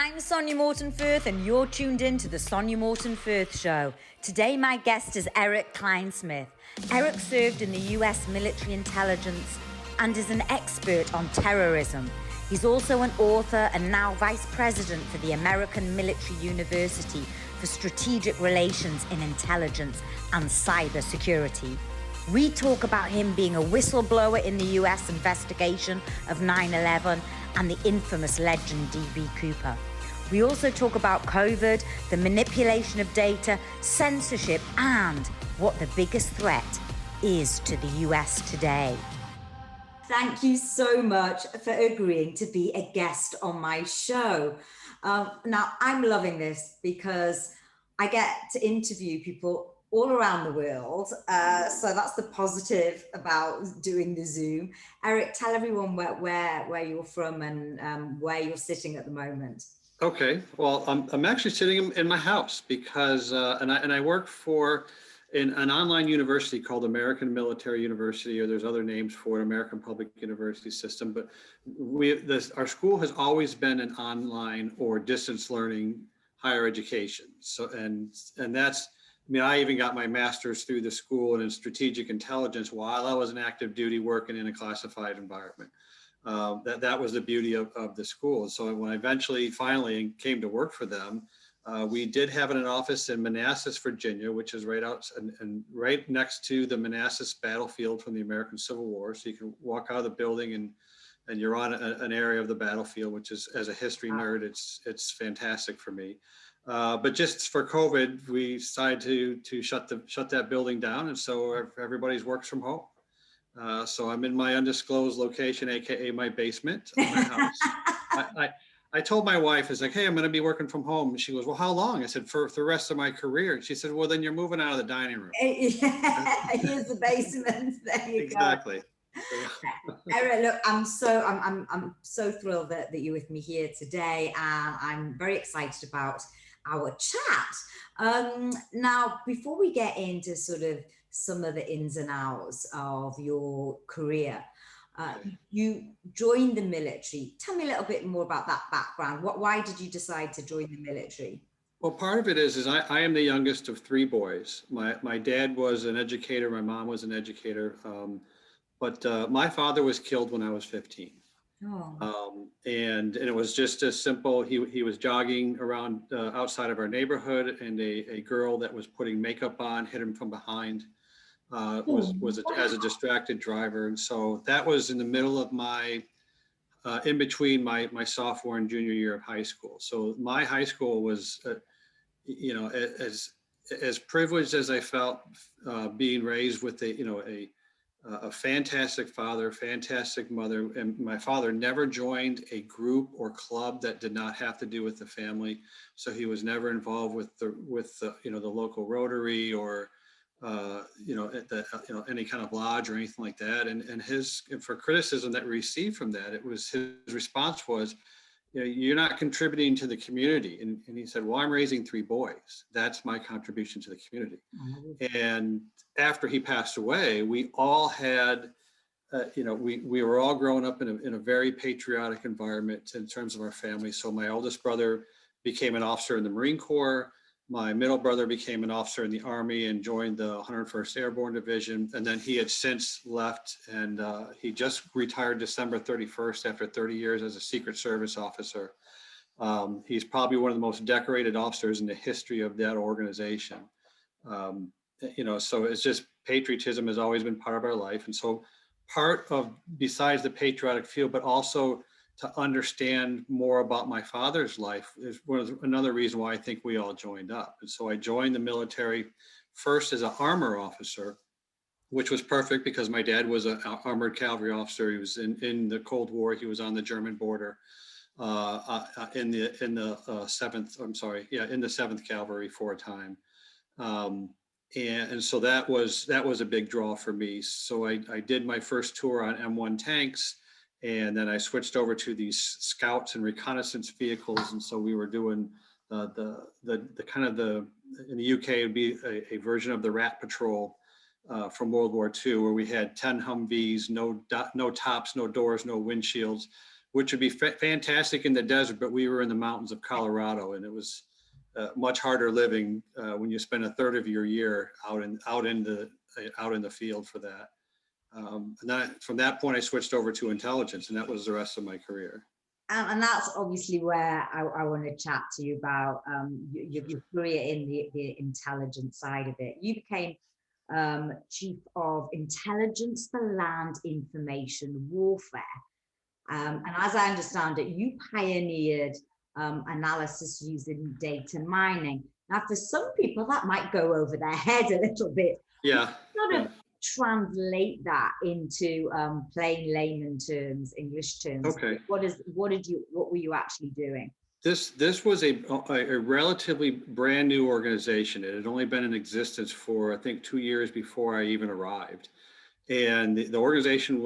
I'm Sonia Morton-Firth and you're tuned in to the Sonia Morton-Firth Show. Today my guest is Erik Kleinsmith. Erik served in the US military intelligence and is an expert on terrorism. He's also an author and now vice president for the American Military University for Strategic Relations in Intelligence and Cybersecurity. We talk about him being a whistleblower in the US investigation of 9/11 and the infamous legend D.B. Cooper. We also talk about COVID, the manipulation of data, censorship, and what the biggest threat is to the US today. Thank you so much for agreeing to be a guest on my show. Now, I'm loving this because I get to interview people all around the world. So that's the positive about doing the Zoom. Erik, tell everyone where you're from and where you're sitting at the moment. Okay, well, I'm actually sitting in my house because, and I work for an online university called American Military University, or there's other names for it, American Public University System. But our school has always been an online or distance learning higher education. So and that's, I mean, I even got my master's through the school and in strategic intelligence while I was in active duty working in a classified environment. That was the beauty of the school. So when I finally came to work for them, we did have an office in Manassas, Virginia, which is right out and right next to the Manassas battlefield from the American Civil War. So you can walk out of the building and you're on an area of the battlefield, which is, as a history nerd, it's fantastic for me. But just for COVID, we decided to shut that building down, and so everybody's works from home. So I'm in my undisclosed location, aka my basement of my house. I told my wife, I was like, hey, I'm going to be working from home. And she goes, well, how long? I said, for the rest of my career. And she said, well, then you're moving out of the dining room. Yeah, here's the basement. There you exactly. go. Erik, look, I'm so thrilled that you're with me here today, and I'm very excited about our chat. Now, before we get into sort of some of the ins and outs of your career, you joined the military. Tell me a little bit more about that background. Why did you decide to join the military? Well, part of it is I am the youngest of three boys. My dad was an educator. My mom was an educator. But my father was killed when I was 15. Oh. And it was just as simple. He was jogging around outside of our neighborhood, and a girl that was putting makeup on hit him from behind. As a distracted driver. And so that was in the middle of in between my sophomore and junior year of high school. So my high school was, as privileged as I felt, being raised with a fantastic father, fantastic mother. And my father never joined a group or club that did not have to do with the family. So he was never involved with the local Rotary or any kind of lodge or anything like that. And for criticism that we received from that, his response was, you're not contributing to the community. And he said, well, I'm raising three boys. That's my contribution to the community. Mm-hmm. And after he passed away, we all had, we were all growing up in a very patriotic environment in terms of our family. So my oldest brother became an officer in the Marine Corps. My middle brother became an officer in the Army and joined the 101st Airborne Division. And then he had since left, and he just retired December 31st after 30 years as a Secret Service officer. He's probably one of the most decorated officers in the history of that organization. So it's just patriotism has always been part of our life. And so besides the patriotic feel, but also to understand more about my father's life is another reason why I think we all joined up. And so I joined the military first as an armor officer, which was perfect because my dad was an armored cavalry officer. He was in the Cold War. He was on the German border in the 7th Cavalry for a time. And so that was a big draw for me. So I did my first tour on M1 tanks. And then I switched over to these scouts and reconnaissance vehicles. And so we were doing in the UK, it would be a version of the Rat Patrol from World War II, where we had 10 Humvees, no tops, no doors, no windshields, which would be fantastic in the desert, but we were in the mountains of Colorado, and it was much harder living when you spend a third of your year out in the field for that. And then from that point, I switched over to intelligence, and that was the rest of my career. And that's obviously where I want to chat to you about your career in the intelligence side of it. You became Chief of Intelligence for Land Information Warfare. And as I understand it, you pioneered analysis using data mining. Now, for some people, that might go over their head a little bit. Yeah. Sort of translate that into plain layman terms, English terms. Okay. What were you actually doing? This was a relatively brand new organization. It had only been in existence for, I think, 2 years before I even arrived. And the organization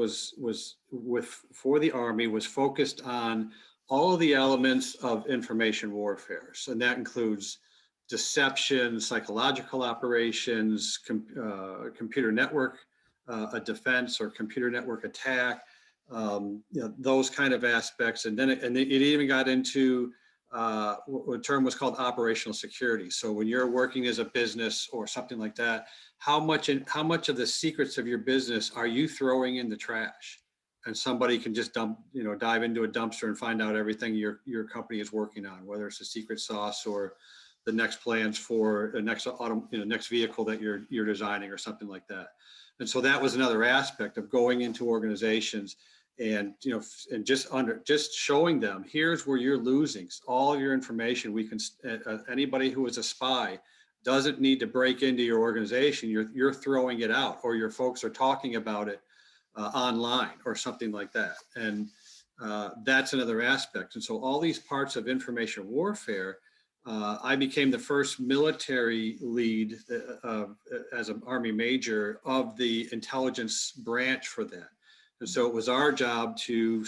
for the Army was focused on all of the elements of information warfare. So that includes deception, psychological operations, computer network defense or computer network attack, those kind of aspects. And then it even got into what a term was called operational security. So when you're working as a business or something like that, how much of the secrets of your business are you throwing in the trash? And somebody can just dive into a dumpster and find out everything your company is working on, whether it's a secret sauce or the next plans for the next next vehicle that you're designing or something like that. And so that was another aspect of going into organizations and just showing them, here's where you're losing all of your information. We can anybody who is a spy doesn't need to break into your organization. You're throwing it out, or your folks are talking about it online or something like that. And that's another aspect. And so all these parts of information warfare, I became the first military lead as an Army major of the intelligence branch for that. And so it was our job to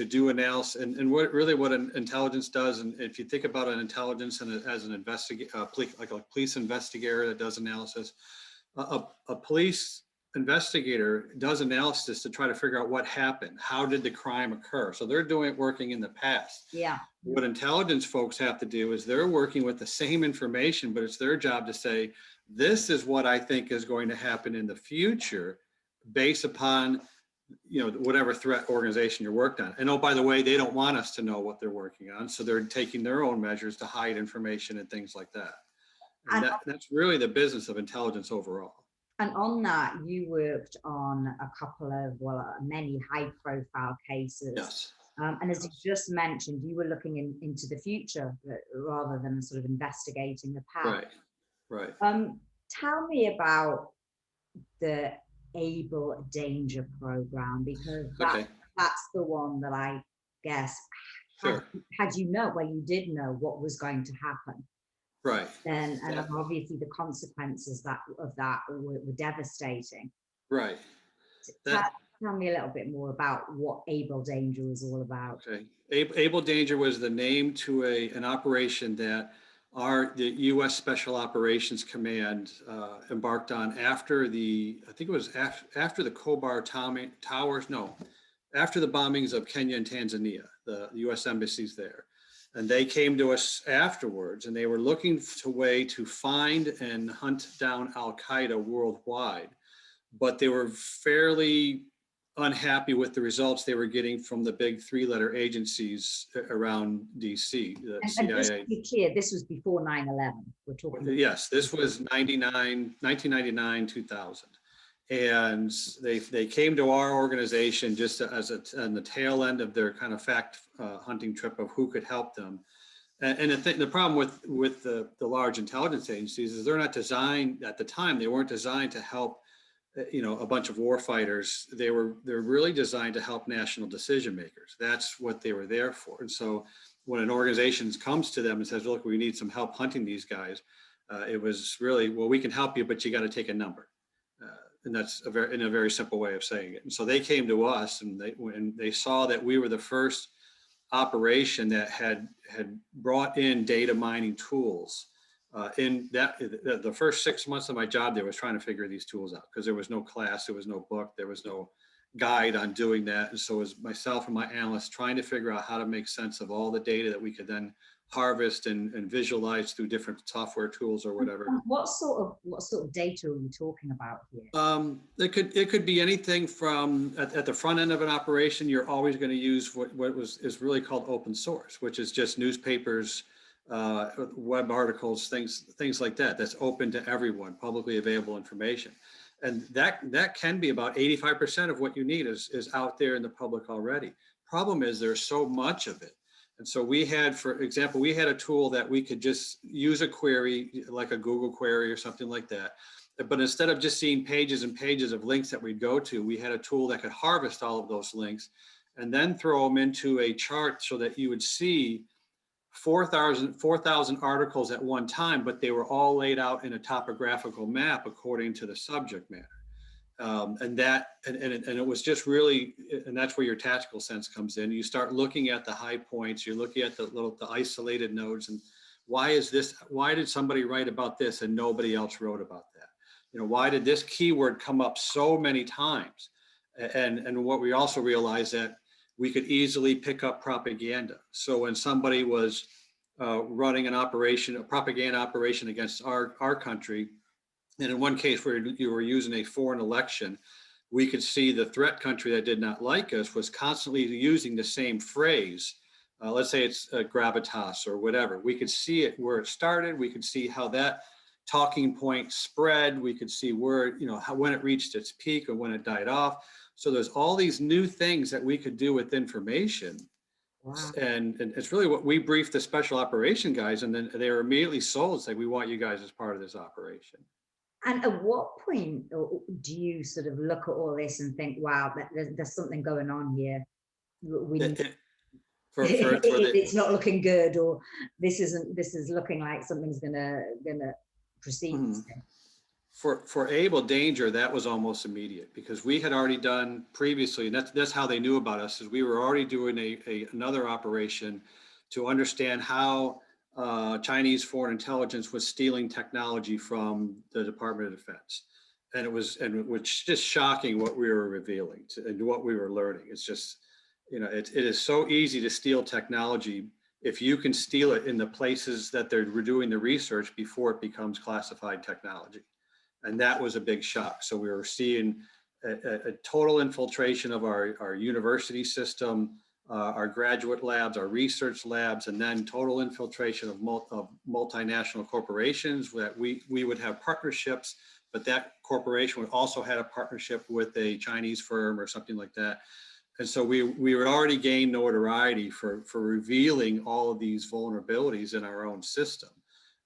do analysis, and what an intelligence does. And if you think about an intelligence and as an investigator, like a police investigator that does analysis, a police investigator does analysis to try to figure out what happened. How did the crime occur? So they're working in the past. Yeah. What intelligence folks have to do is they're working with the same information, but it's their job to say, this is what I think is going to happen in the future based upon whatever threat organization you're worked on. And oh, by the way, they don't want us to know what they're working on. So they're taking their own measures to hide information and things like that. And that's really the business of intelligence overall. And on that, you worked on a couple of, many high profile cases. Yes. And as you just mentioned, you were looking into the future rather than sort of investigating the past. Right. Tell me about the Able Danger program, because that's the one that I guess had you did know what was going to happen. Right. And obviously the consequences of that were devastating. Right. Tell me a little bit more about what Able Danger was all about. Okay. Able Danger was the name to an operation that the U.S. Special Operations Command embarked on after the Khobar Towers. No, after the bombings of Kenya and Tanzania, the U.S. embassies there. And they came to us afterwards, and they were looking for a way to find and hunt down Al-Qaeda worldwide. But they were fairly unhappy with the results they were getting from the big three-letter agencies around DC, the CIA. And just to be clear, this was before 9/11. We're talking. Yes, this was 1999, 2000. And they came to our organization just as on the tail end of their kind of fact hunting trip of who could help them. And the problem with the large intelligence agencies is they're not designed, at the time, they weren't designed to help a bunch of war fighters. They're really designed to help national decision makers. That's what they were there for. And so when an organization comes to them and says, look, we need some help hunting these guys, it was really, well, we can help you, but you got to take a number. And that's in a very simple way of saying it. And so they came to us, and they saw that we were the first operation that had brought in data mining tools. In that, the first 6 months of my job there was trying to figure these tools out, because there was no class, there was no book, there was no guide on doing that. And so it was myself and my analysts trying to figure out how to make sense of all the data that we could then harvest and visualize through different software tools or whatever. What sort of data are we talking about here? It could be anything from at the front end of an operation. You're always going to use what is really called open source, which is just newspapers, web articles, things like that. That's open to everyone, publicly available information, and that can be about 85% of what you need is out there in the public already. Problem is there's so much of it. And so we had, for example, we had a tool that we could just use a query, like a Google query or something like that. But instead of just seeing pages and pages of links that we'd go to, we had a tool that could harvest all of those links and then throw them into a chart so that you would see 4,000 articles at one time, but they were all laid out in a topographical map according to the subject matter. And it was just really, and that's where your tactical sense comes in. You start looking at the high points, you're looking at the isolated nodes, and why did somebody write about this and nobody else wrote about that? You know, why did this keyword come up so many times? And what we also realized that we could easily pick up propaganda. So when somebody was running a propaganda operation against our country, and in one case where you were using a foreign election, we could see the threat country that did not like us was constantly using the same phrase. Let's say it's gravitas or whatever. We could see it where it started. We could see how that talking point spread. We could see where, when it reached its peak or when it died off. So there's all these new things that we could do with information. Wow. And it's really what we briefed the special operation guys, and then they were immediately sold, say, we want you guys as part of this operation. And at what point do you sort of look at all this and think, wow, there's something going on here? It's not looking good, or this is looking like something's gonna proceed. For Able Danger, that was almost immediate, because we had already done previously, and that's how they knew about us, is we were already doing another operation to understand how Chinese foreign intelligence was stealing technology from the Department of Defense. And it was just shocking what we were revealing and what we were learning. It's just, it is so easy to steal technology if you can steal it in the places that they're doing the research before it becomes classified technology. And that was a big shock. So we were seeing a total infiltration of our university system, our graduate labs, our research labs, and then total infiltration of multinational corporations that we would have partnerships, but that corporation would also had a partnership with a Chinese firm or something like that. And so we would already gain notoriety for revealing all of these vulnerabilities in our own system.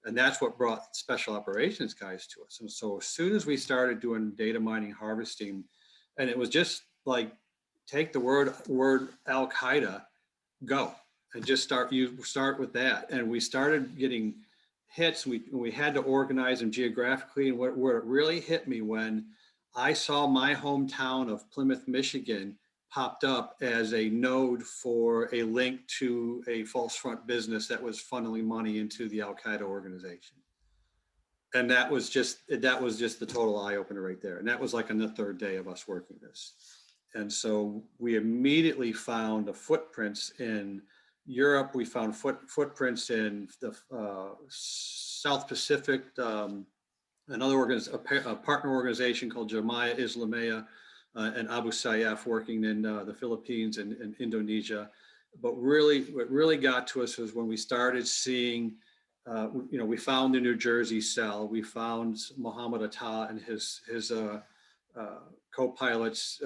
And that's what brought special operations guys to us. And so as soon as we started doing data mining, harvesting, and it was just like, take the word Al Qaeda, go, and just start with that. And we started getting hits. We had to organize them geographically. And where it really hit me when I saw my hometown of Plymouth, Michigan, popped up as a node for a link to a false front business that was funneling money into the Al Qaeda organization. And that was just the total eye opener right there. And that was like on the third day of us working this. And so we immediately found the footprints in Europe. We found footprints in the South Pacific, a partner organization called Jamia Islamiyah, and Abu Sayyaf working in the Philippines and Indonesia. But what really got to us was when we started seeing, we found the New Jersey cell, we found Muhammad Atta and his co-pilots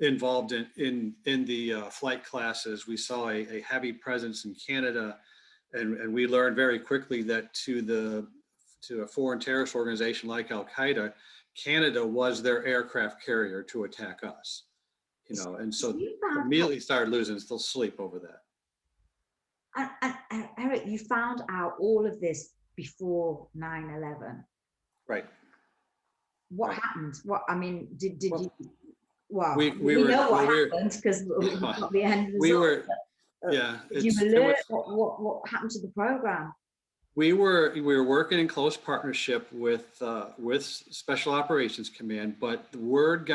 involved in the flight classes. We saw a heavy presence in Canada, and we learned very quickly that to a foreign terrorist organization like Al Qaeda, Canada was their aircraft carrier to attack us, and so immediately started losing sleep over that. And Eric, you found out all of this before 9/11. Right. What happened? Did you? Well, we know what happened because we got the end result. Yeah. Did you alert? What happened to the program? We were working in close partnership with Special Operations Command, but the word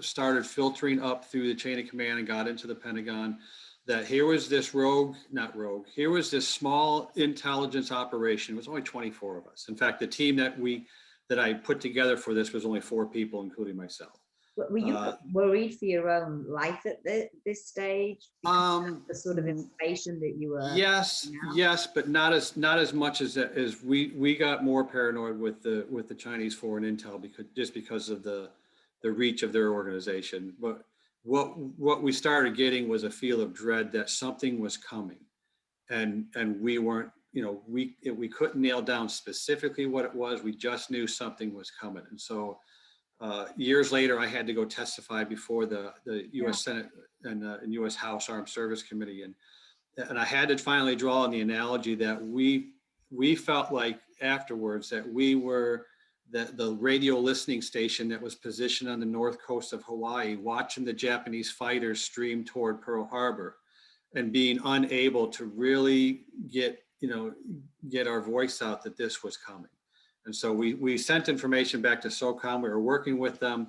started filtering up through the chain of command and got into the Pentagon that here was this here was this small intelligence operation. It was only 24 of us. In fact, the team that I put together for this was only 4 people, including myself. Were you worried for your own life at this stage? The sort of information that you were. Yes, but not as much as we got more paranoid with the Chinese foreign intel because of the reach of their organization. But what we started getting was a feel of dread that something was coming, and we weren't, we couldn't nail down specifically what it was. We just knew something was coming, and so. Years later, I had to go testify before the U.S. Senate and U.S. House Armed Service Committee, and I had to finally draw on the analogy that we felt like afterwards that we were the radio listening station that was positioned on the north coast of Hawaii, watching the Japanese fighters stream toward Pearl Harbor, and being unable to really get our voice out that this was coming. And so we sent information back to SOCOM. We were working with them,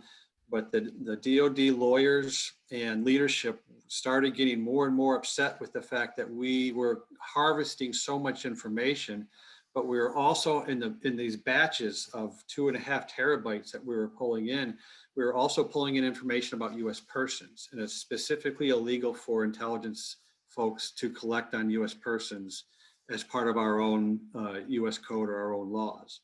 but the DoD lawyers and leadership started getting more and more upset with the fact that we were harvesting so much information, but we were also in these batches of 2.5 terabytes that we were pulling in. We were also pulling in information about U.S. persons, and it's specifically illegal for intelligence folks to collect on U.S. persons as part of our own U.S. code or our own laws.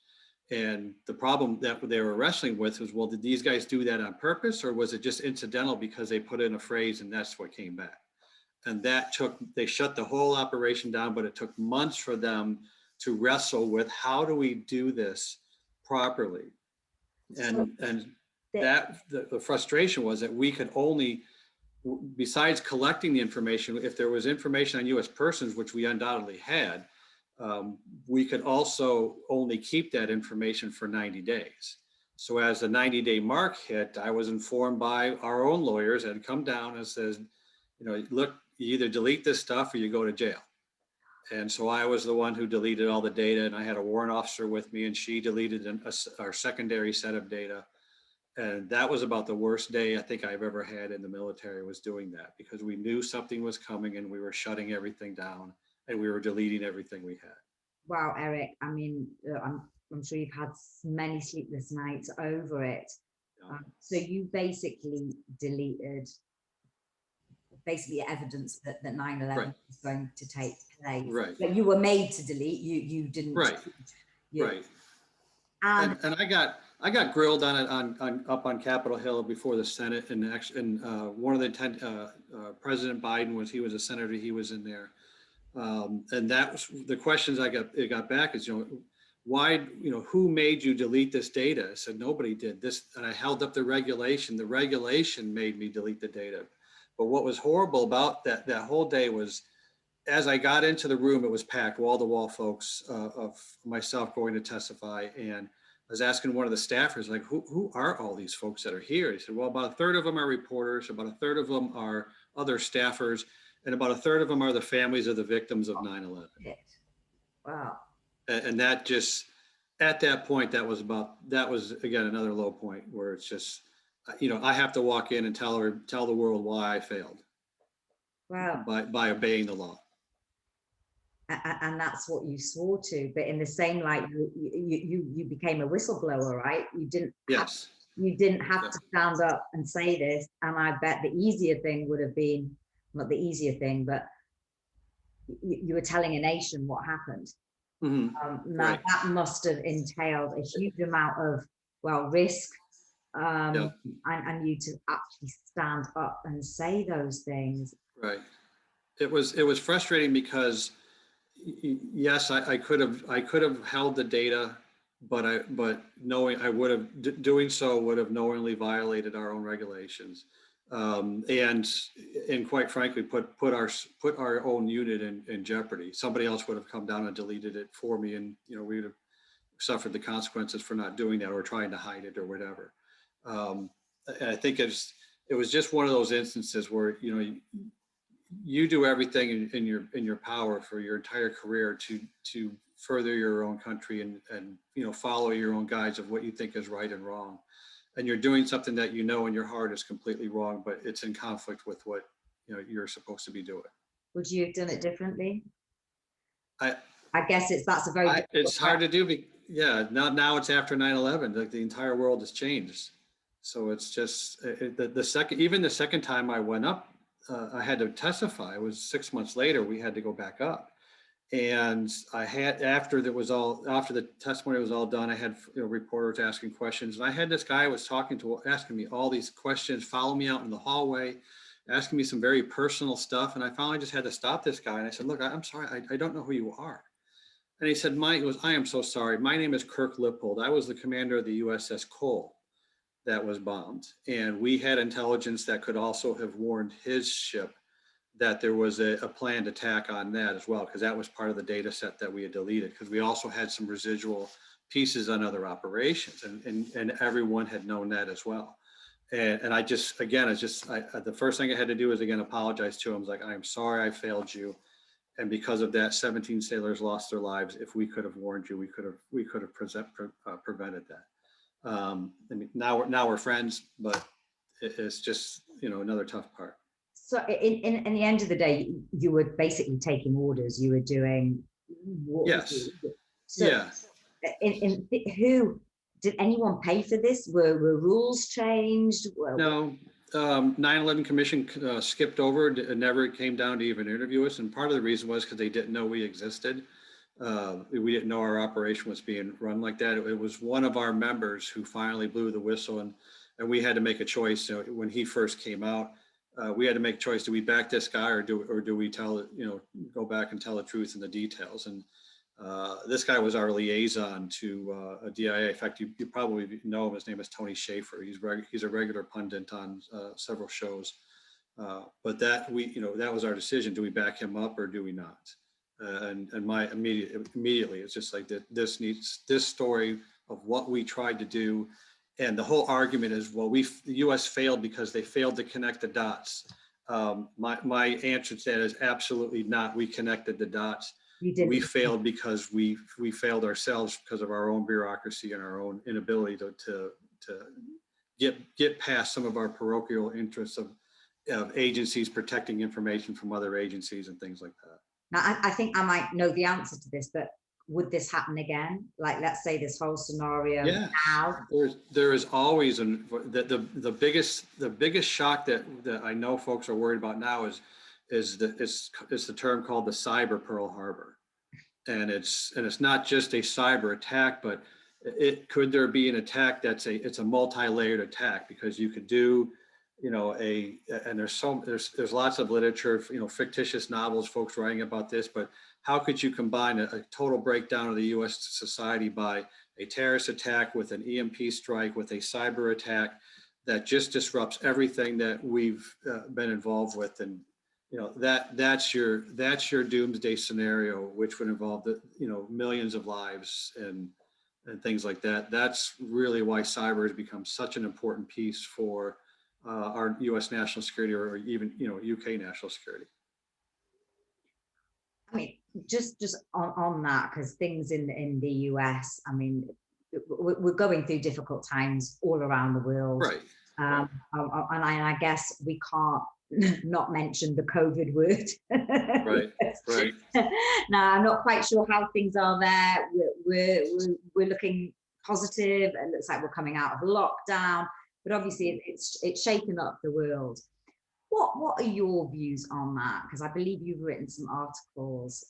And the problem that they were wrestling with was, well, did these guys do that on purpose, or was it just incidental because they put in a phrase and that's what came back? And they shut the whole operation down, but it took months for them to wrestle with how do we do this properly? And the frustration was that we could only, besides collecting the information, if there was information on U.S. persons, which we undoubtedly had, we could also only keep that information for 90 days. So as the 90-day mark hit, I was informed by our own lawyers that had come down and says, look, you either delete this stuff or you go to jail. And so I was the one who deleted all the data, and I had a warrant officer with me, and she deleted our secondary set of data. And that was about the worst day I think I've ever had in the military, was doing that, because we knew something was coming and we were shutting everything down. And we were deleting everything we had. Wow, Erik. I mean, I'm sure you've had many sleepless nights over it. Yeah. So you basically deleted evidence that 9/11 right. was going to take place. Right. But you were made to delete. You didn't. Right. Right. And I got grilled on it up on Capitol Hill before the Senate, and one of the President Biden he was a senator. He was in there. And that was the questions I got back is, why, who made you delete this data? I said, nobody did this. And I held up the regulation. The regulation made me delete the data. But what was horrible about that whole day was, as I got into the room, it was packed, wall to wall folks of myself going to testify. And I was asking one of the staffers, like, who are all these folks that are here? He said, well, about a third of them are reporters, about a third of them are other staffers, and about a third of them are the families of the victims of 9/11. Wow. And that just, at that point, that was again another low point where it's just, I have to walk in and tell the world why I failed. Wow. By obeying the law. And that's what you swore to. But in the same light, you became a whistleblower, right? You didn't. Yes. You didn't have to stand up and say this. And I bet the easier thing would have been, not the easier thing, but you were telling a nation what happened. Mm-hmm. Now that must have entailed a huge amount of, risk, and you to actually stand up and say those things. Right. It was frustrating because, yes, I could have held the data, but knowing doing so would have knowingly violated our own regulations. And quite frankly, put our own unit in jeopardy. Somebody else would have come down and deleted it for me, and we would have suffered the consequences for not doing that or trying to hide it or whatever. I think it was just one of those instances where you do everything in your power for your entire career to further your own country and follow your own guides of what you think is right and wrong, and you're doing something that in your heart is completely wrong, but it's in conflict with what you're supposed to be doing. Would you have done it differently? I guess that's a very it's hard to do. Now it's after 9/11. Like the entire world has changed. So it's just the second time I went up, I had to testify. It was 6 months later. We had to go back up, and I had after the testimony was all done, I had reporters asking questions, and I had this guy I was talking to asking me all these questions, follow me out in the hallway, asking me some very personal stuff, and I finally just had to stop this guy, and I said, "Look, I'm sorry, I don't know who you are." And he said, I am so sorry. My name is Kirk Lippold. I was the commander of the USS Cole that was bombed. And we had intelligence that could also have warned his ship that there was a planned attack on that as well, because that was part of the data set that we had deleted, because we also had some residual pieces on other operations, and everyone had known that as well. And I just, again, the first thing I had to do is, again, apologize to him. I was like, I am sorry I failed you. And because of that, 17 sailors lost their lives. If we could have warned you, we could have prevented that. I mean, now we're friends, but it's just another tough part. So in the end of the day, you were basically taking orders. You were doing what? Yes. So yeah. Who did anyone pay for this? Were rules changed? No. 9/11 Commission skipped over and never came down to even interview us. And part of the reason was because they didn't know we existed. We didn't know our operation was being run like that. It was one of our members who finally blew the whistle, and we had to make a choice. When he first came out, we had to make a choice: do we back this guy, or do we go back and tell the truth and the details? And this guy was our liaison to a DIA. In fact, you probably know him. His name is Tony Schaefer. He's a regular pundit on several shows. But that was our decision. Do we back him up or do we not? And my immediately, it's just like that. This story of what we tried to do, and the whole argument is, well, the U.S. failed because they failed to connect the dots. My answer to that is absolutely not. We connected the dots. We failed because we failed ourselves because of our own bureaucracy and our own inability to get past some of our parochial interests of agencies protecting information from other agencies and things like that. Now, I think I might know the answer to this, but would this happen again? Like, let's say this whole scenario now. There is always the biggest shock that I know folks are worried about now is the term called the cyber Pearl Harbor, and it's not just a cyber attack, but could there be an attack it's a multi-layered attack, because you could do and there's lots of literature, fictitious novels, folks writing about this, but how could you combine a total breakdown of the U.S. society by a terrorist attack with an EMP strike with a cyber attack that just disrupts everything that we've been involved with? And that's your doomsday scenario, which would involve millions of lives and things like that. That's really why cyber has become such an important piece for our U.S. national security, or even UK national security. I mean, just on that, because things in the US, I mean, we're going through difficult times all around the world, right? And I guess we can't not mention the COVID word. Right. Now, I'm not quite sure how things are there. We're looking positive. It looks like we're coming out of lockdown, but obviously it's shaken up the world. What are your views on that? Because I believe you've written some articles.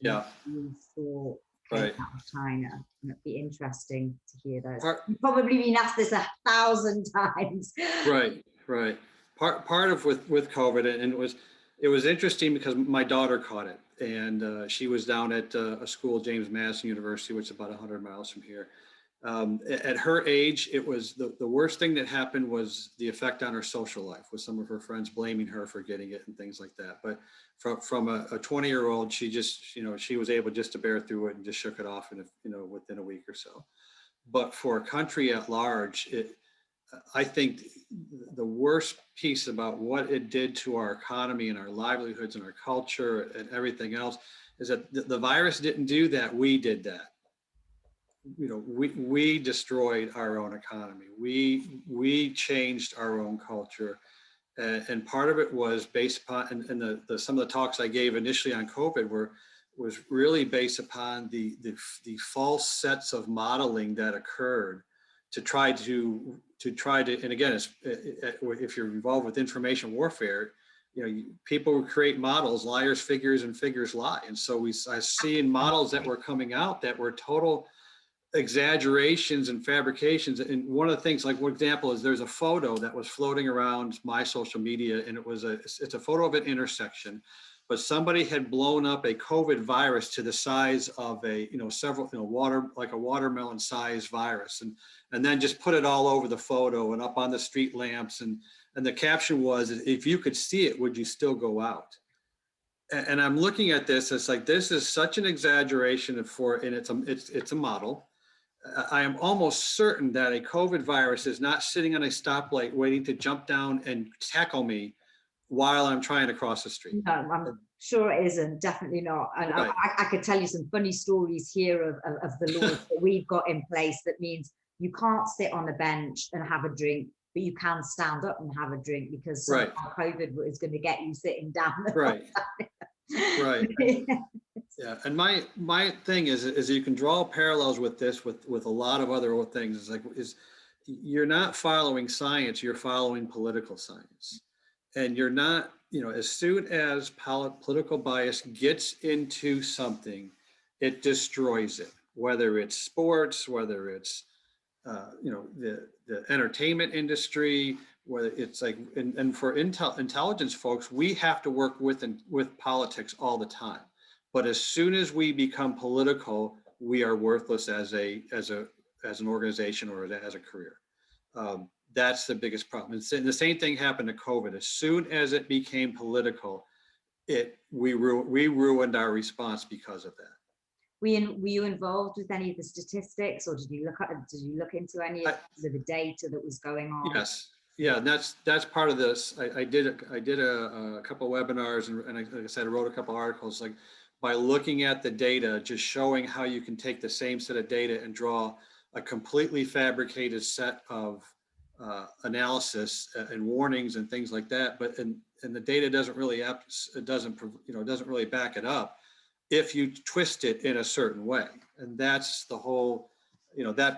You thought came out of China, and it'd be interesting to hear those. You've probably been asked this 1,000 times. Right. Part of with COVID, and it was interesting because my daughter caught it, and she was down at a school, James Madison University, which is about 100 miles from here. At her age, it was the worst thing that happened was the effect on her social life, with some of her friends blaming her for getting it and things like that. But from a 20-year-old, she just, she was able just to bear through it and just shook it off within a week or so. But for a country at large, I think the worst piece about what it did to our economy and our livelihoods and our culture and everything else is that the virus didn't do that. We did that. We destroyed our own economy. We changed our own culture. And part of it was based upon, and some of the talks I gave initially on COVID was really based upon the false sets of modeling that occurred to try to, and again, if you're involved with information warfare, people create models, liars, figures, and figures lie. And so I see in models that were coming out that were total exaggerations and fabrications. And one of the things, like one example is there's a photo that was floating around my social media, and it's a photo of an intersection, but somebody had blown up a COVID virus to the size of like a watermelon sized virus, and then just put it all over the photo and up on the street lamps. And the caption was, if you could see it, would you still go out? And I'm looking at this, it's like, this is such an exaggeration and it's a model. I am almost certain that a COVID virus is not sitting on a stoplight waiting to jump down and tackle me while I'm trying to cross the street. No, I'm sure it isn't, definitely not. And right. I could tell you some funny stories here of the laws that we've got in place that means you can't sit on a bench and have a drink, but you can stand up and have a drink because right. COVID is going to get you sitting down. Right. Right. Yeah. And my thing is you can draw parallels with this with a lot of other things. Is you're not following science, you're following political science. And you're not, as soon as political bias gets into something, it destroys it, whether it's sports, whether it's the entertainment industry, whether it's like, and for intelligence folks, we have to work with politics all the time. But as soon as we become political, we are worthless as an organization or as a career. That's the biggest problem. And the same thing happened to COVID. As soon as it became political, we ruined our response because of that. Were you involved with any of the statistics, or did you look into any of the data that was going on? Yes, yeah, and that's part of this. I did a couple of webinars, and like I said, I wrote a couple of articles. Like by looking at the data, just showing how you can take the same set of data and draw a completely fabricated set of analysis and warnings and things like that. But and the data doesn't really back it up if you twist it in a certain way. And that's the whole,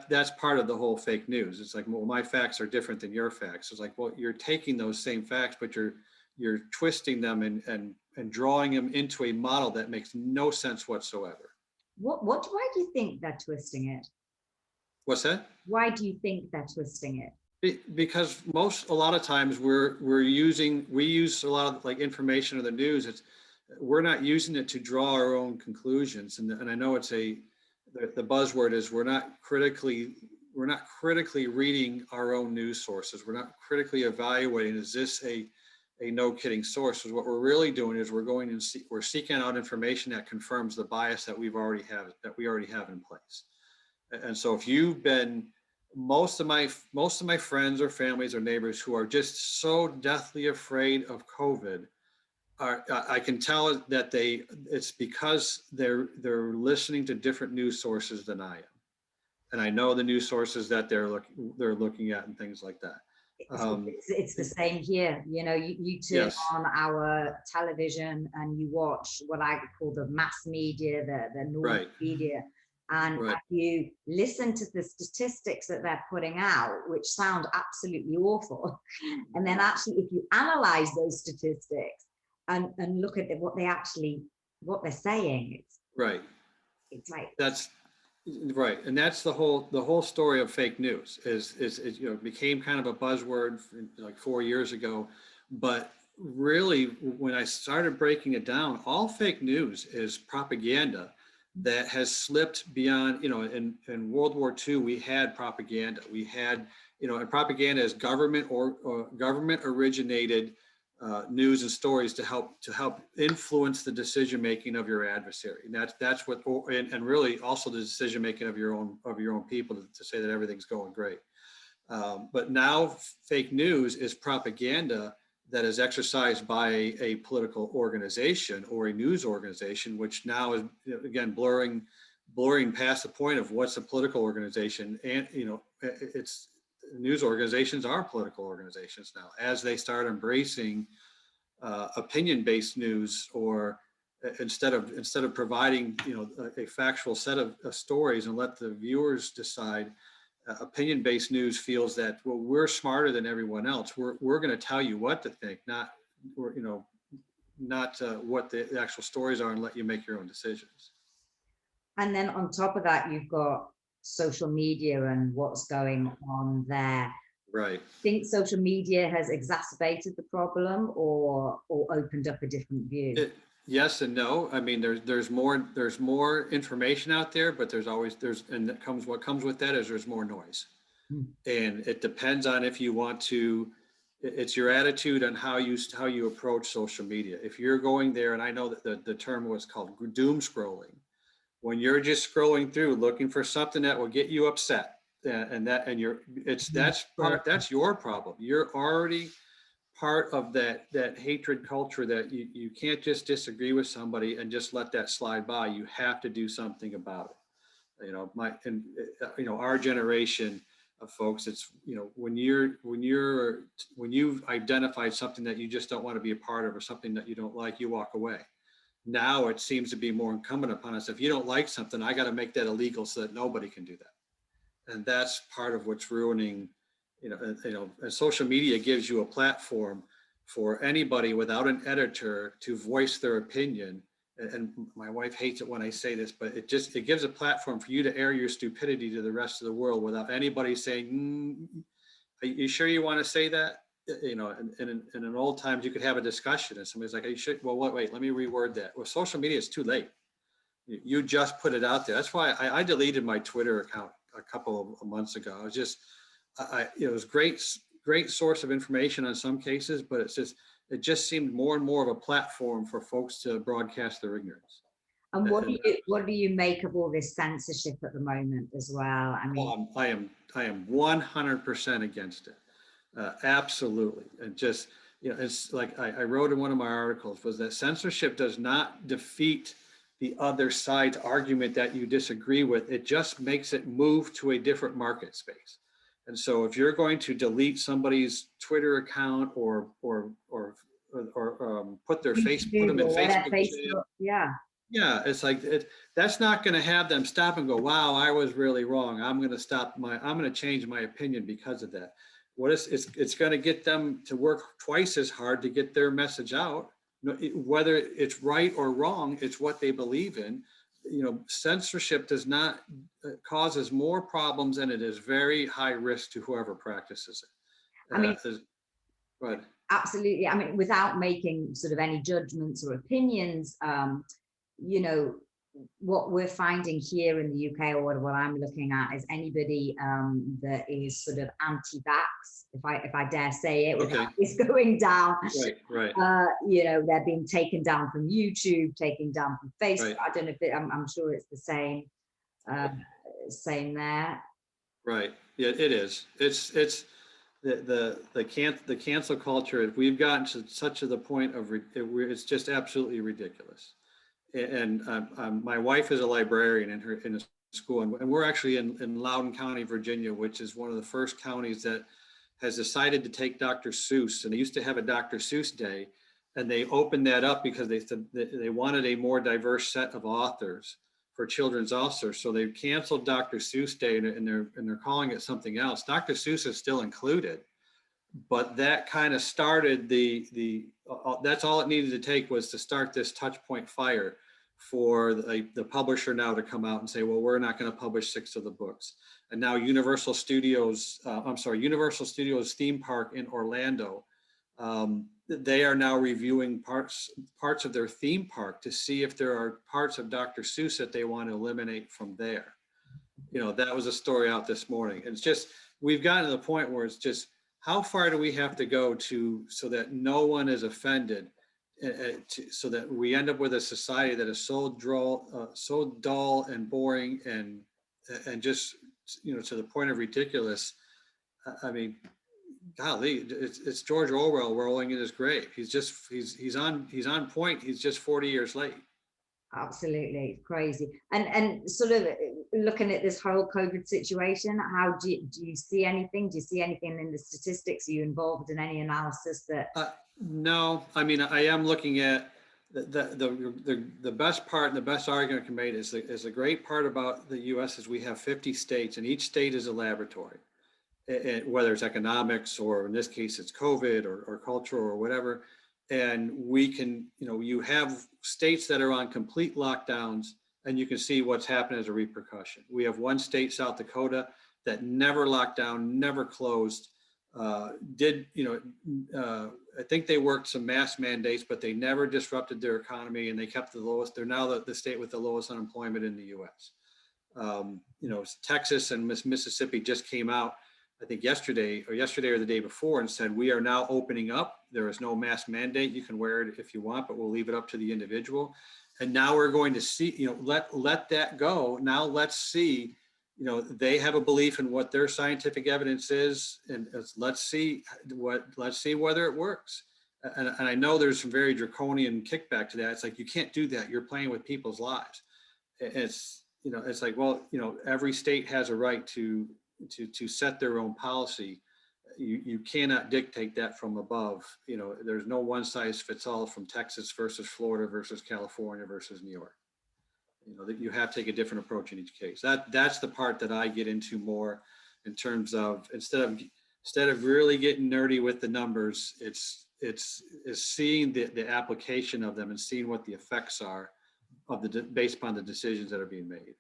that's part of the whole fake news. It's like, well, my facts are different than your facts. It's like, well, you're taking those same facts, but you're twisting them and drawing them into a model that makes no sense whatsoever. Why do you think they're twisting it? What's that? Why do you think they're twisting it? Because a lot of times we use a lot of like information or the news. We're not using it to draw our own conclusions. And I know the buzzword is we're not critically reading our own news sources. We're not critically evaluating, is this a no kidding source? What we're really doing is we're seeking out information that confirms the bias that we already have in place. And so if you've been, most of my friends or families or neighbors who are just so deathly afraid of COVID, I can tell that it's because they're listening to different news sources than I am, and I know the news sources that they're looking at and things like that. It's the same here. You turn yes. on our television and you watch what I call the mass media, the normal right. media, and right. if you listen to the statistics that they're putting out, which sound absolutely awful, and then actually if you analyze those statistics and look at what they're saying, it's like that's right. And that's the whole story of fake news is became kind of a buzzword like 4 years ago, but really when I started breaking it down, all fake news is propaganda that has slipped beyond, in World War II, we had propaganda. We had, and propaganda is government or government originated news and stories to help influence the decision making of your adversary. And that's what, and really also the decision making of your own people to say that everything's going great. But now fake news is propaganda that is exercised by a political organization or a news organization, which now is, again, blurring past the point of what's a political organization. And, it's news organizations are political organizations now, as they start embracing opinion-based news, or instead of providing, a factual set of stories and let the viewers decide. Opinion-based news feels that, well, we're smarter than everyone else. We're going to tell you what to think, not what the actual stories are, and let you make your own decisions. And then on top of that, you've got social media and what's going on there. Right. Think social media has exacerbated the problem, or opened up a different view? Yes and no. I mean, there's more information out there, but what comes with that is there's more noise. And it depends on if you want to. It's your attitude on how you approach social media. If you're going there, and I know that the term was called doom scrolling, when you're just scrolling through looking for something that will get you upset, that's your problem. You're already part of that hatred culture, that you can't just disagree with somebody and just let that slide by. You have to do something about it. Our generation of folks, it's, when you've identified something that you just don't want to be a part of, or something that you don't like, you walk away. Now it seems to be more incumbent upon us. If you don't like something, I got to make that illegal so that nobody can do that. And that's part of what's ruining. And social media gives you a platform for anybody without an editor to voice their opinion. And my wife hates it when I say this, but it gives a platform for you to air your stupidity to the rest of the world without anybody saying, are you sure you want to say that? In old times, you could have a discussion and somebody's like, are you sure? Well, wait, let me reword that. Well, social media is too late. You just put it out there. That's why I deleted my Twitter account a couple of months ago. I was just, it was great source of information on some cases, but it just seemed more and more of a platform for folks to broadcast their ignorance. And what do you make of all this censorship at the moment as well? I mean, I am 100% against it. Absolutely. And just, it's like I wrote in one of my articles, was that censorship does not defeat the other side's argument that you disagree with. It just makes it move to a different market space. And so if you're going to delete somebody's Twitter account or put them in Facebook jail, it's like that's not going to have them stop and go, wow, I was really wrong. I'm going to change my opinion because of that. It's going to get them to work twice as hard to get their message out. Whether it's right or wrong, it's what they believe in. Censorship causes more problems, and it is very high risk to whoever practices it. I mean, absolutely. I mean, without making sort of any judgments or opinions, what we're finding here in the UK, or what I'm looking at, is anybody that is sort of anti-vax, if I dare say it, is going down. Right. They're being taken down from YouTube, taken down from Facebook. Right. I don't know if I'm sure it's the same. Same there. Right. Yeah, it is. It's the cancel culture. We've gotten to such the point of it's just absolutely ridiculous. And my wife is a librarian in a school, and we're actually in Loudoun County, Virginia, which is one of the first counties that has decided to take Dr. Seuss. And they used to have a Dr. Seuss Day, and they opened that up because they said they wanted a more diverse set of authors for children's authors. So they've canceled Dr. Seuss Day, and they're calling it something else. Dr. Seuss is still included, but that kind of started that's all it needed to take, was to start this touch point fire for the publisher now to come out and say, well, we're not going to publish 6 of the books. And now Universal Studios theme park in Orlando, they are now reviewing parts of their theme park to see if there are parts of Dr. Seuss that they want to eliminate from there. That was a story out this morning. And it's just, we've gotten to the point where it's just, how far do we have to go so that no one is offended, so that we end up with a society that is so dull and boring and just, to the point of ridiculous. I mean, golly, it's George Orwell rolling in his grave. He's on point. He's just 40 years late. Absolutely crazy. And sort of looking at this whole COVID situation, how do you see anything? Do you see anything in the statistics? Are you involved in any analysis that? No, I mean, I am looking at the best part and the best argument can be made is the great part about the U.S. is we have 50 states, and each state is a laboratory, and whether it's economics or in this case it's COVID or culture or whatever. And we can, you have states that are on complete lockdowns, and you can see what's happened as a repercussion. We have one state, South Dakota, that never locked down, never closed. I think they worked some mask mandates, but they never disrupted their economy, and they kept the lowest. They're now the state with the lowest unemployment in the U.S. Texas and Mississippi just came out, I think yesterday or the day before, and said, we are now opening up. There is no mask mandate. You can wear it if you want, but we'll leave it up to the individual. And now we're going to see, let that go. Now let's see, they have a belief in what their scientific evidence is, and let's see whether it works. And I know there's some very draconian kickback to that. It's like, you can't do that. You're playing with people's lives. It's like, well, every state has a right to set their own policy. You cannot dictate that from above. There's no one size fits all from Texas versus Florida versus California versus New York. That you have to take a different approach in each case. That's the part that I get into more in terms of, instead of really getting nerdy with the numbers, it's seeing the application of them and seeing what the effects are based upon the decisions that are being made.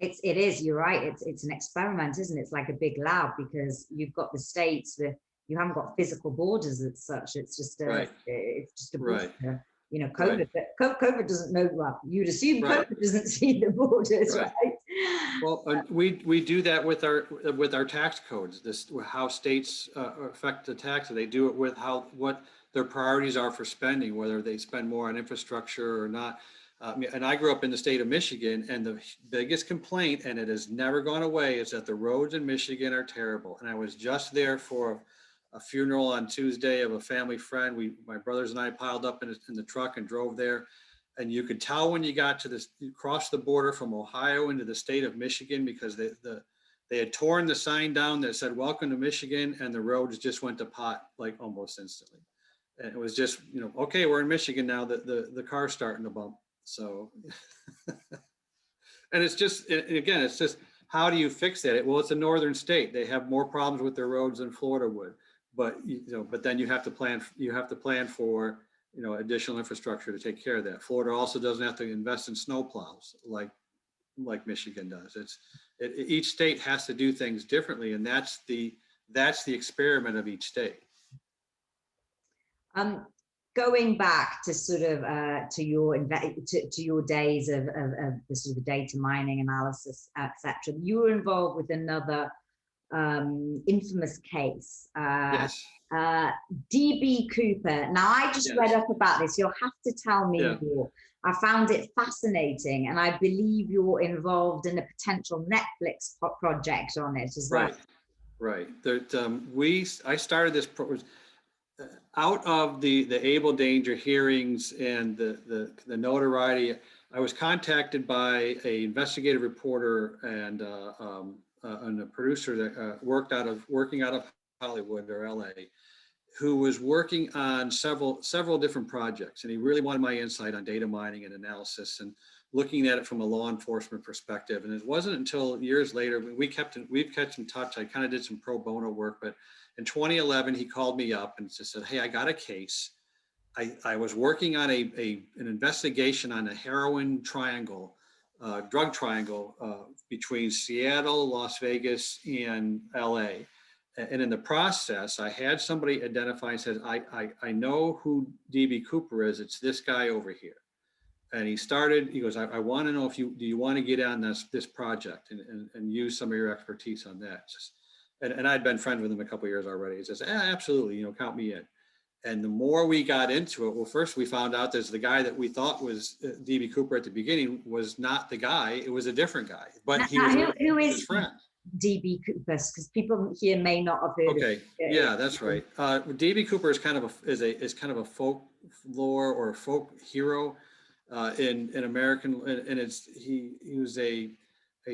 It is, you're right. It's an experiment, isn't it? It's like a big lab, because you've got the states that you haven't got physical borders as such. It's just a right. COVID. Right. COVID doesn't know. Well, you'd assume COVID doesn't see the borders, right? Well, we do that with our tax codes. How states affect the tax. They do it with what their priorities are for spending, whether they spend more on infrastructure or not. And I grew up in the state of Michigan, and the biggest complaint, and it has never gone away, is that the roads in Michigan are terrible. And I was just there for a funeral on Tuesday of a family friend. My brothers and I piled up in the truck and drove there. And you could tell when you got to you crossed the border from Ohio into the state of Michigan, because they had torn the sign down that said, "Welcome to Michigan," and the roads just went to pot like almost instantly. And it was just, okay, we're in Michigan now. The car's starting to bump. So, and it's just, how do you fix that? Well, it's a northern state. They have more problems with their roads than Florida would, but then you have to plan for, additional infrastructure to take care of that. Florida also doesn't have to invest in snowplows like Michigan does. Each state has to do things differently, and that's the experiment of each state. Going back to sort of to your days of the sort of data mining analysis, etc., you were involved with another infamous case, yes. DB Cooper. Now, I just read up about this. You'll have to tell me more. I found it fascinating, and I believe you're involved in a potential Netflix project on it as well. Right. I started this out of the Able Danger hearings and the notoriety. I was contacted by an investigative reporter and a producer that working out of Hollywood or LA, who was working on several different projects, and he really wanted my insight on data mining and analysis and looking at it from a law enforcement perspective. And it wasn't until years later we've kept in touch. I kind of did some pro bono work, but in 2011 he called me up and just said, "Hey, I got a case. I was working on an investigation on a heroin triangle, drug triangle between Seattle, Las Vegas, and LA. And in the process, I had somebody identify and said, I know who DB Cooper is. It's this guy over here." And he goes, I want to know do you want to get on this project and use some of your expertise on that? And I'd been friends with him a couple of years already. He says, absolutely, count me in. And the more we got into it, well, first we found out there's the guy that we thought was DB Cooper at the beginning was not the guy. It was a different guy, but he was his friend. DB Cooper, because people here may not have heard Okay, of it. yeah, that's right. DB Cooper is kind of a folklore or a folk hero in American, and he was a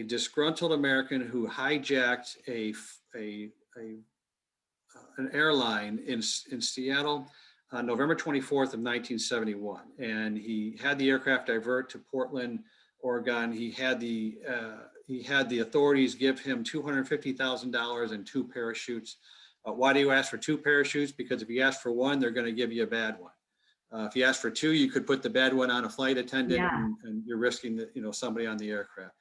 disgruntled American who hijacked an airline in Seattle on November 24th of 1971, and he had the aircraft divert to Portland, Oregon. He had the authorities give him $250,000 and two parachutes. Why do you ask for two parachutes? Because if you ask for one, they're going to give you a bad one. If you ask for two, you could put the bad one on a flight attendant, Yeah. and you're risking somebody on the aircraft.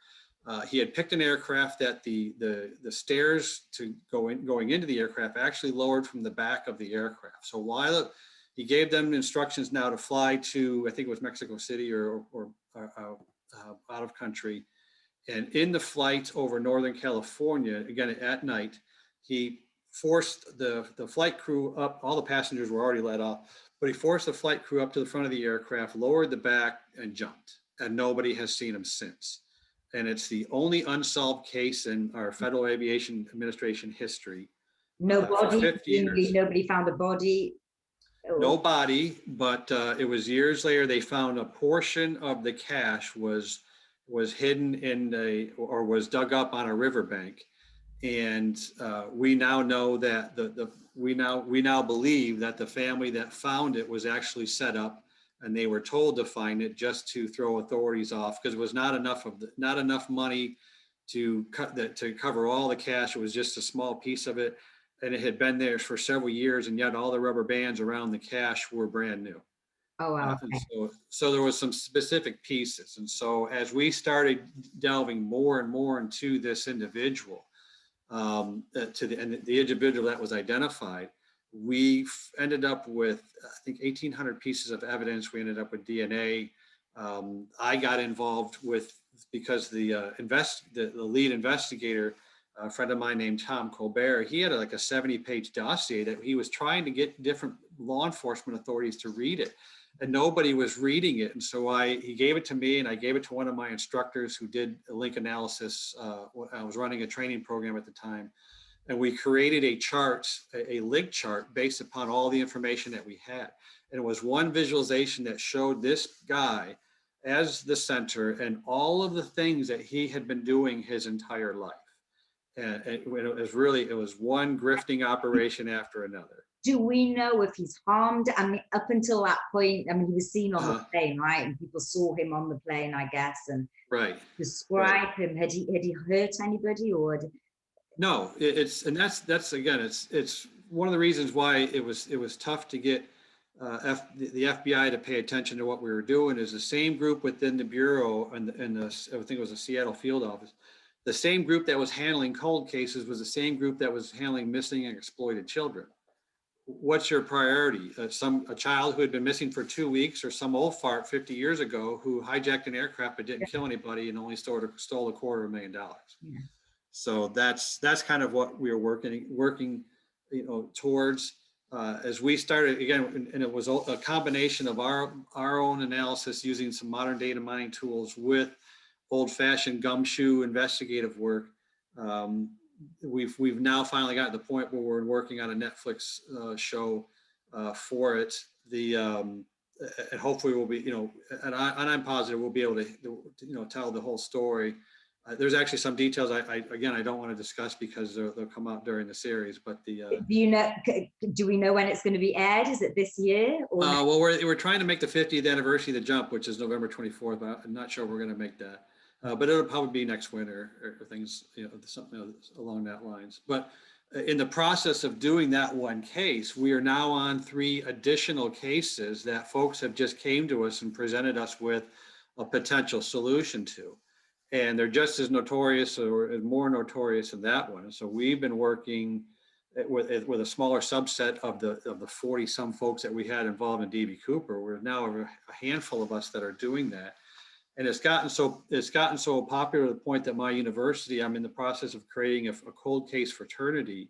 He had picked an aircraft that the stairs to going into the aircraft actually lowered from the back of the aircraft. So while he gave them instructions now to fly to, I think it was Mexico City or out of country, and in the flight over Northern California, again at night, he forced the flight crew up. All the passengers were already let off, but he forced the flight crew up to the front of the aircraft, lowered the back, and jumped. And nobody has seen him since. And it's the only unsolved case in our Federal Aviation Administration history. No For body, 50 years. nobody found a body. No body, but it was years later they found a portion of the cash was hidden or was dug up on a riverbank, and we now know that we now believe that the family that found it was actually set up, and they were told to find it just to throw authorities off because it was not enough money to cover all the cash. It was just a small piece of it, and it had been there for several years, and yet all the rubber bands around the cash were brand new. Oh, wow. So there was some specific pieces, and so as we started delving more and more into this individual, and the individual that was identified, we ended up with, I think, 1,800 pieces of evidence. We ended up with DNA. I got involved because the lead investigator, a friend of mine named Tom Colbert, he had like a 70-page dossier that he was trying to get different law enforcement authorities to read it, and nobody was reading it. And so he gave it to me, and I gave it to one of my instructors who did a link analysis. I was running a training program at the time, and we created a link chart based upon all the information that we had. And it was one visualization that showed this guy as the center and all of the things that he had been doing his entire life. And it was one grifting operation after another. Do we know if he's harmed? I mean, up until that point, I mean, he was seen on the plane, right? And people saw him on the plane, I guess, and describe him. Had he hurt anybody, or? No, that's one of the reasons why it was tough to get the FBI to pay attention to what we were doing. Is the same group within the bureau and I think it was the Seattle field office. The same group that was handling cold cases was the same group that was handling missing and exploited children. What's your priority? A child who had been missing for 2 weeks, or some old fart 50 years ago who hijacked an aircraft but didn't kill anybody and only stole $250,000. Yeah. So that's kind of what we were working towards as we started again, and it was a combination of our own analysis using some modern data mining tools with old-fashioned gumshoe investigative work. We've now finally gotten to the point where we're working on a Netflix show for it. And hopefully we'll be, and I'm positive we'll be able to tell the whole story. There's actually some details I don't want to discuss because they'll come out during the series. But do we know when it's going to be aired? Is it this year? Or well, we're trying to make the 50th anniversary of the jump, which is November 24th. But I'm not sure we're going to make that. But it'll probably be next winter or things, something along that lines. But in the process of doing that one case, we are now on 3 additional cases that folks have just came to us and presented us with a potential solution to. And they're just as notorious or more notorious than that one. And so we've been working with a smaller subset of the 40 some folks that we had involved in DB Cooper. We're now a handful of us that are doing that. And it's gotten so popular to the point that my university, I'm in the process of creating a cold case fraternity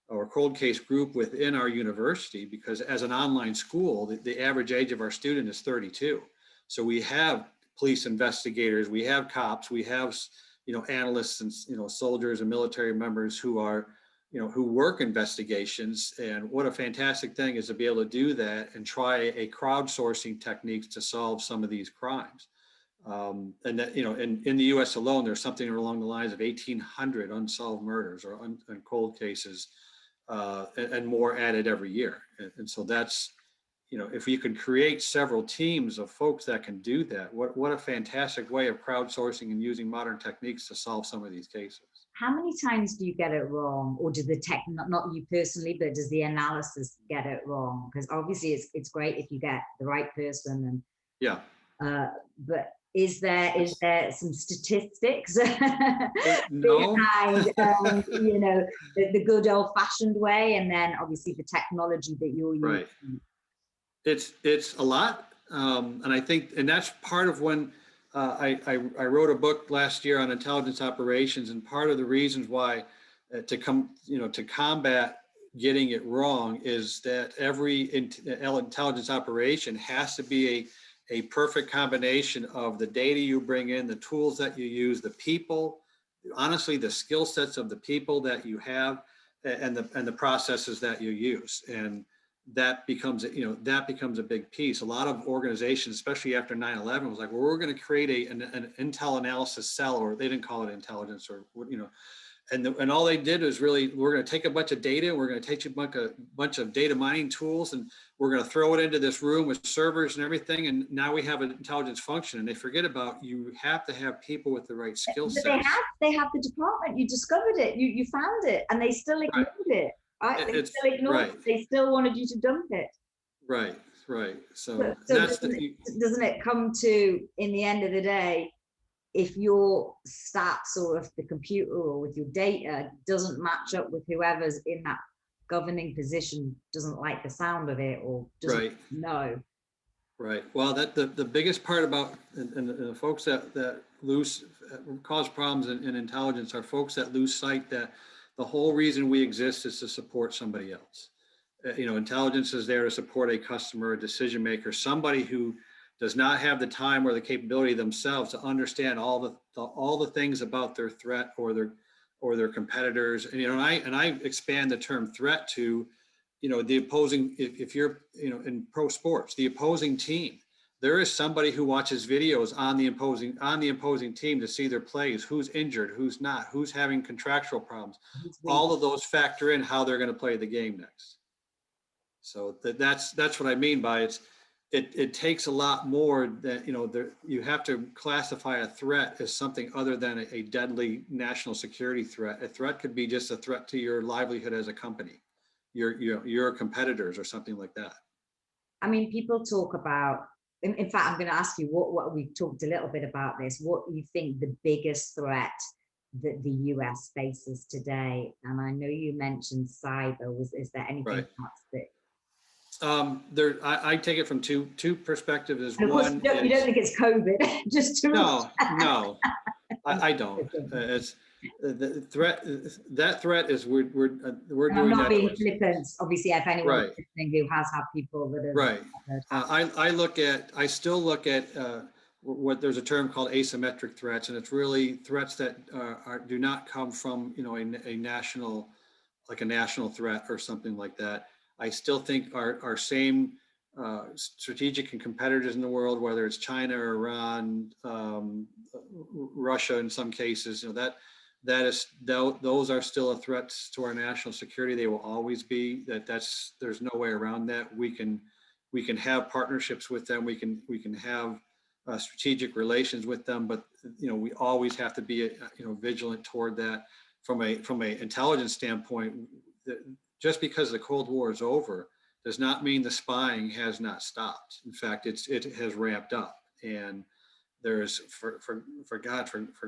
or cold case group within our university, because as an online school, the average age of our student is 32. So we have police investigators, we have cops, we have analysts and, soldiers and military members who are, who work investigations. And what a fantastic thing is to be able to do that and try a crowdsourcing techniques to solve some of these crimes. And that, in the US alone, there's something along the lines of 1,800 unsolved murders or cold cases, and more added every year. And so that's, if you could create several teams of folks that can do that, what a fantastic way of crowdsourcing and using modern techniques to solve some of these cases. How many times do you get it wrong, or does the tech, not you personally, but does the analysis get it wrong? Because obviously it's great if you get the right person, and yeah. But is there some statistics no. behind the good old-fashioned way, and then obviously the technology that you're using? Right. It's a lot, and I think, and that's part of when I wrote a book last year on intelligence operations, and part of the reasons why to combat getting it wrong is that every intelligence operation has to be a perfect combination of the data you bring in, the tools that you use, the people, honestly, the skill sets of the people that you have, and the processes that you use. And that becomes a big piece. A lot of organizations, especially after 9/11, was like, well, we're going to create an intel analysis cell, or they didn't call it intelligence, or and all they did was really, we're going to take a bunch of data, we're going to take a bunch of data mining tools, and we're going to throw it into this room with servers and everything, and now we have an intelligence function. And they forget about, you have to have people with the right skill sets. They have the department. You discovered it. You found it, and they still ignored it. Right? They still ignored it. They still wanted you to dump it. Right. So that's doesn't it come to, in the end of the day, if your stats or if the computer or with your data doesn't match up with whoever's in that governing position, doesn't like the sound of it, or doesn't know. Right. Well, the biggest part about, and the folks that cause problems in intelligence are folks that lose sight that the whole reason we exist is to support somebody else. Intelligence is there to support a customer, a decision maker, somebody who does not have the time or the capability themselves to understand all the things about their threat or their competitors. And I expand the term threat to, the opposing. If you're in pro sports, the opposing team, there is somebody who watches videos on the opposing team to see their plays, who's injured, who's not, who's having contractual problems. All of those factor in how they're going to play the game next. So that's what I mean by it takes a lot more that, you have to classify a threat as something other than a deadly national security threat. A threat could be just a threat to your livelihood as a company, your competitors or something like that. I mean, people talk about, in fact, I'm going to ask you what we talked a little bit about this, what you think the biggest threat that the US faces today. And I know you mentioned cyber. Is there anything else that? I take it from two perspectives. One, you don't think it's COVID, just to no, I don't. It's the threat. That threat is we're doing I'm not that. Being flippant, obviously. If anyone listening who has had people that have I still look at what there's a term called asymmetric threats, and it's really threats that do not come from a national, like a national threat or something like that. I still think our same strategic and competitors in the world, whether it's China or Iran, Russia in some cases, those are still a threat to our national security. They will always be. There's no way around that. We can have partnerships with them. We can have strategic relations with them, but we always have to be vigilant toward that. From a intelligence standpoint, just because the Cold War is over does not mean the spying has not stopped. In fact, it has ramped up. And there's, for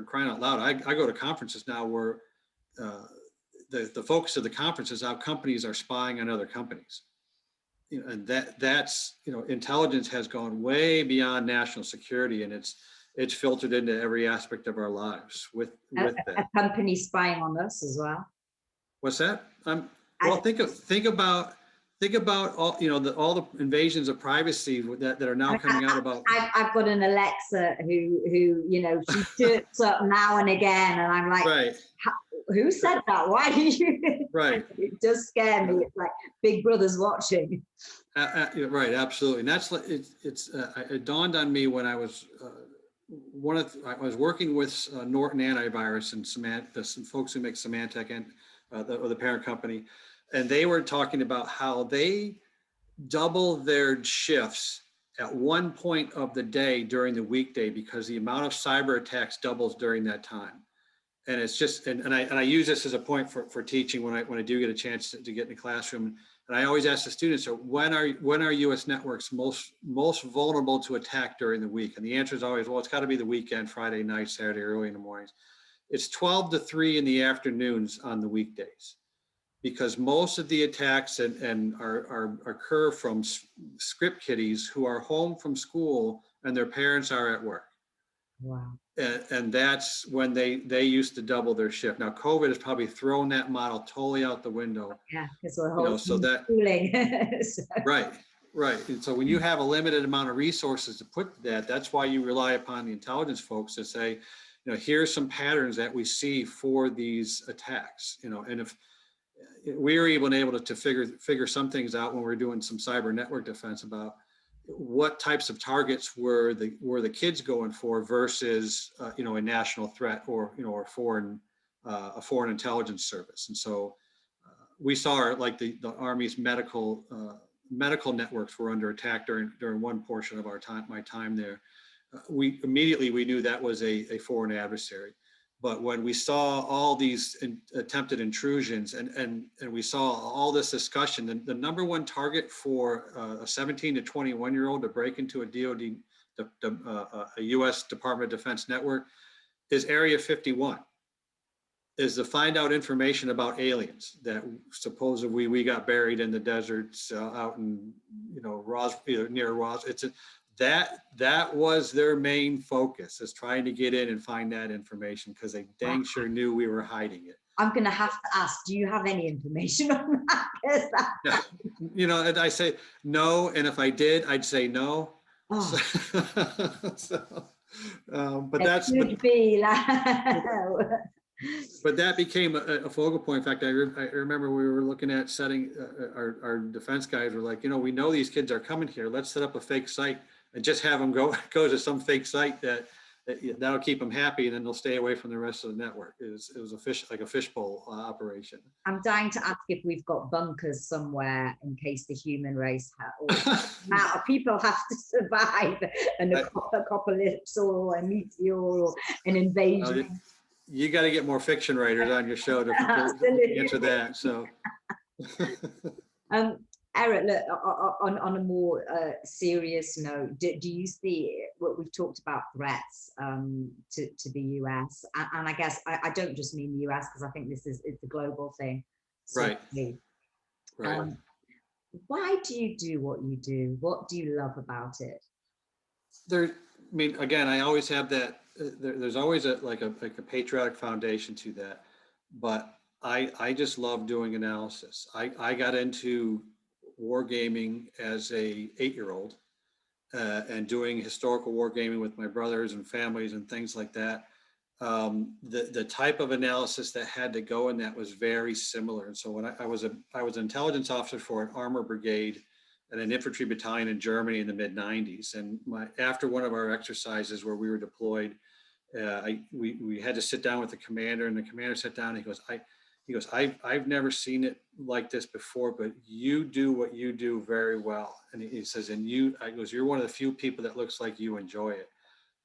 crying out loud, I go to conferences now where the focus of the conference is how companies are spying on other companies. And that's intelligence has gone way beyond national security, and it's filtered into every aspect of our lives with that. A company spying on us as well. What's that? Well, think about think about all, all the invasions of privacy that are now coming out about. I've got an Alexa who she chirps up now and again, and I'm like, Right. Who said that? Why did you? Right. It does scare me. It's like Big Brother's watching. Right, absolutely. And that's it dawned on me when I was I was working with Norton Antivirus and some folks who make Symantec and the parent company, and they were talking about how they double their shifts at one point of the day during the weekday because the amount of cyber attacks doubles during that time. And it's just, and I use this as a point for teaching when I do get a chance to get in the classroom. And I always ask the students, so when are U.S. networks most vulnerable to attack during the week? And the answer is always, well, it's got to be the weekend, Friday night, Saturday, early in the mornings. It's 12 to 3 in the afternoons on the weekdays, because most of the attacks occur from script kiddies who are home from school and their parents are at work. Wow. And that's when they used to double their shift. Now, COVID has probably thrown that model totally out the window. Yeah, because we're schooling. Right. And so when you have a limited amount of resources to put that's why you rely upon the intelligence folks to say, here's some patterns that we see for these attacks. And if we were even able to figure some things out when we were doing some cyber network defense about what types of targets were the kids going for versus a national threat or a foreign intelligence service. And so we saw the Army's medical networks were under attack during one portion of my time there. We knew that was a foreign adversary. But when we saw all these attempted intrusions and we saw all this discussion, the number one target for a 17 to 21-year-old to break into a DoD, a U.S. Department of Defense network, is Area 51, is to find out information about aliens that supposedly we got buried in the deserts out in near Roswell. That was their main focus, is trying to get in and find that information because they dang sure knew we were hiding it. I'm going to have to ask, do you have any information on that? And I say no, and if I did, I'd say no. Oh. But that's could be but that became a focal point. In fact, I remember we were looking at setting our defense guys were like, we know these kids are coming here. Let's set up a fake site and just have them go to some fake site that'll keep them happy, and then they'll stay away from the rest of the network. It was a fishbowl operation. I'm dying to ask if we've got bunkers somewhere in case the human race amount of people have to survive an apocalypse or a meteor or an invasion. You got to get more fiction writers on your show to answer that. So, Erik, look, on a more serious note, do you see what we've talked about threats to the US? And I guess I don't just mean the US, because I think it's a global thing. Certainly. Right. Why do you do what you do? What do you love about it? Again, I always have that. There's always a patriotic foundation to that, but I just love doing analysis. I got into wargaming as a 8-year-old and doing historical wargaming with my brothers and families and things like that. The type of analysis that had to go in that was very similar. And so when I was an intelligence officer for an armor brigade and an infantry battalion in Germany in the mid-90s. And after one of our exercises where we were deployed, we had to sit down with the commander, and the commander sat down and he goes, I've never seen it like this before, but you do what you do very well. And he says, you're one of the few people that looks like you enjoy it.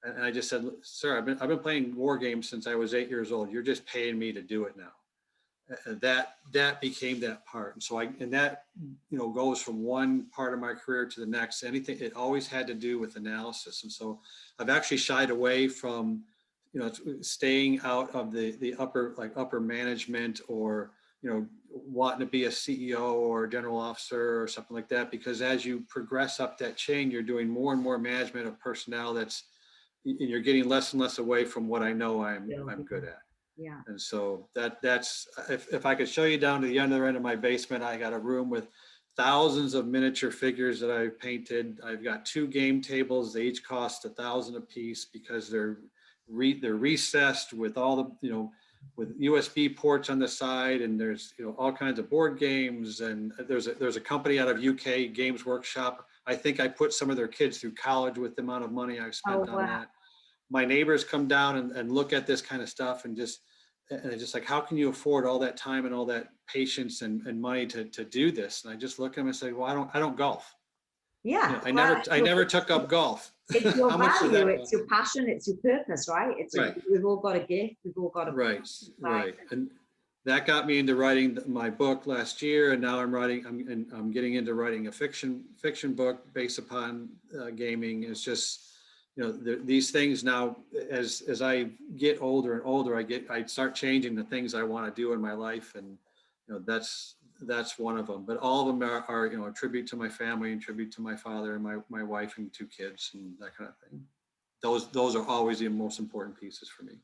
And I just said, sir, I've been playing war games since I was 8 years old. You're just paying me to do it now. That became that part. And so that goes from one part of my career to the next. Anything, it always had to do with analysis. And so I've actually shied away from staying out of the upper management or wanting to be a CEO or a general officer or something like that, because as you progress up that chain, you're doing more and more management of personnel and you're getting less and less away from what I know I'm good at. Yeah. And so that's if I could show you down to the other end of my basement, I got a room with thousands of miniature figures that I've painted. I've got 2 game tables. They each cost $1,000 a piece because they're recessed with all the, with USB ports on the side, and there's, all kinds of board games. And there's a company out of UK, Games Workshop. I think I put some of their kids through college with the amount of money I've spent on that. My neighbors come down and look at this kind of stuff and it's just like, how can you afford all that time and all that patience and money to do this? And I just look at them and say, well, I don't golf. Yeah. I never took up golf. It's your How much does value, that it's your passion, it's your purpose, right? We've all got a gift, we've all got a purpose, right. And that got me into writing my book last year, and now I'm getting into writing a fiction book based upon gaming. It's just, these things now, as I get older and older, I start changing the things I want to do in my life, and that's one of them. But all of them are a tribute to my family, and tribute to my father and my wife and 2 kids and that kind of thing. Those are always the most important pieces for me.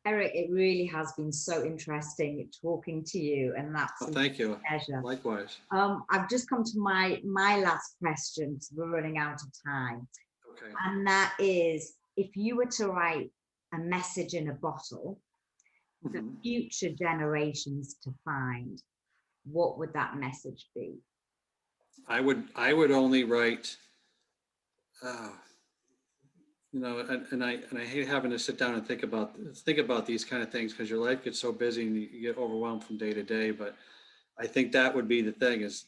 Erik, it really has been so interesting talking to you, and that's thank you. Pleasure. Likewise. I've just come to my last question, because we're running out of time. Okay. And that is, if you were to write a message in a bottle for future generations to find, what would that message be? I would only write, and I hate having to sit down and think about these kind of things, because your life gets so busy and you get overwhelmed from day to day. But I think that would be the thing, is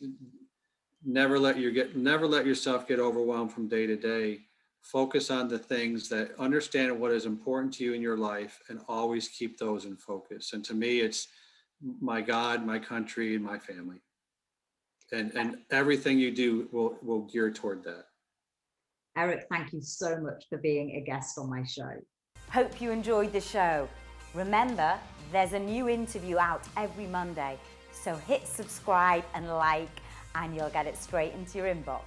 never let yourself get overwhelmed from day to day. Focus on the things that, understand what is important to you in your life, and always keep those in focus. And to me, it's my God, my country, and my family. And everything you do will gear toward that. Erik, thank you so much for being a guest on my show. Hope you enjoyed the show. Remember, there's a new interview out every Monday, so hit subscribe and like, and you'll get it straight into your inbox.